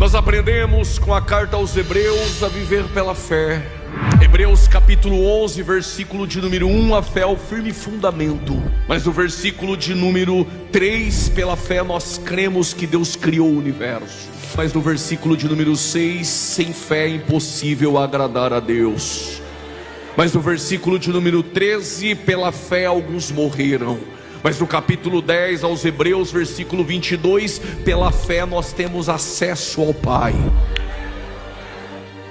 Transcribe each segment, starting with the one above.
Nós aprendemos com a carta aos Hebreus a viver pela fé. Hebreus capítulo 11, versículo de número 1, a fé é o firme fundamento. Mas no versículo de número 3, pela fé nós cremos que Deus criou o universo. Mas no versículo de número 6, sem fé é impossível agradar a Deus. Mas no versículo de número 13, pela fé alguns morreram. Mas no capítulo 10 aos Hebreus, versículo 22, pela fé nós temos acesso ao Pai.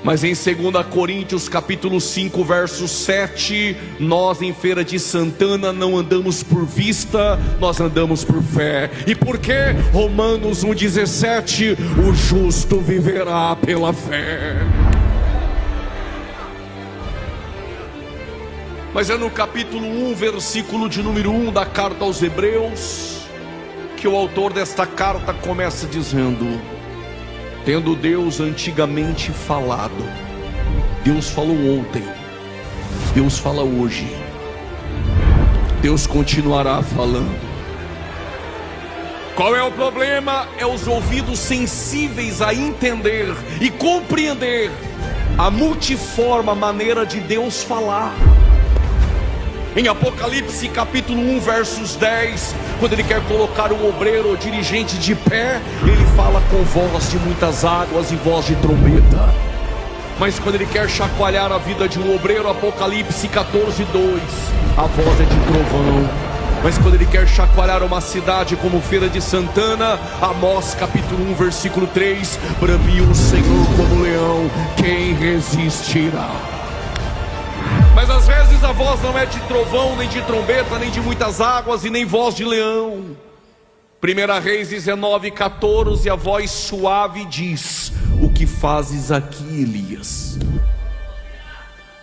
Mas em 2 Coríntios capítulo 5, verso 7, nós em Feira de Santana não andamos por vista, nós andamos por fé. E por quê? Romanos 1,17, o justo viverá pela fé. Mas é no capítulo 1, versículo de número 1 da carta aos Hebreus, que o autor desta carta começa dizendo: tendo Deus antigamente falado, Deus falou ontem, Deus fala hoje, Deus continuará falando. Qual é o problema? É os ouvidos sensíveis a entender e compreender a multiforme maneira de Deus falar. Em Apocalipse capítulo 1, versos 10, quando ele quer colocar um obreiro ou dirigente de pé, ele fala com voz de muitas águas e voz de trombeta. Mas quando ele quer chacoalhar a vida de um obreiro, Apocalipse 14, 2, a voz é de trovão. Mas quando ele quer chacoalhar uma cidade como Feira de Santana, Amós capítulo 1, versículo 3, bramiu o Senhor como leão, quem resistirá? Mas às vezes a voz não é de trovão, nem de trombeta, nem de muitas águas e nem voz de leão. 1 Reis 19, 14, a voz suave diz: o que fazes aqui, Elias?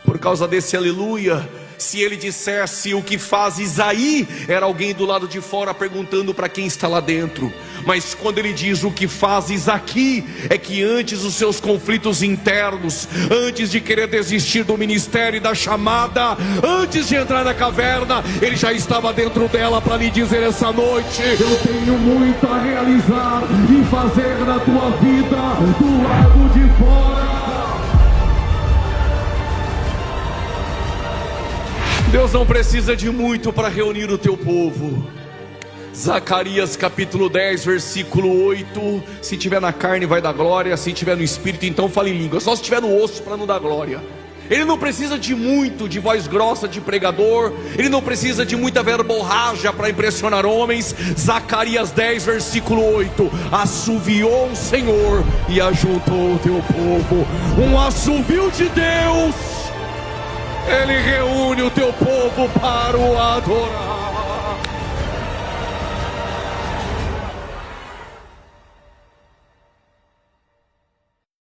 Por causa desse aleluia, se ele dissesse o que fazes aí, era alguém do lado de fora perguntando para quem está lá dentro. Mas quando ele diz o que fazes aqui, é que antes dos seus conflitos internos, antes de querer desistir do ministério e da chamada, antes de entrar na caverna, ele já estava dentro dela para lhe dizer essa noite: eu tenho muito a realizar e fazer na tua vida do lado de fora. Deus não precisa de muito para reunir o teu povo. Zacarias capítulo 10, versículo 8, se tiver na carne vai dar glória, se tiver no espírito então fale em língua. Só se tiver no osso para não dar glória. Ele não precisa de muito de voz grossa de pregador, ele não precisa de muita verborragia para impressionar homens. Zacarias 10, versículo 8, assoviou o Senhor e ajuntou o teu povo. Um assovio de Deus, ele reúne o teu povo para o adorar.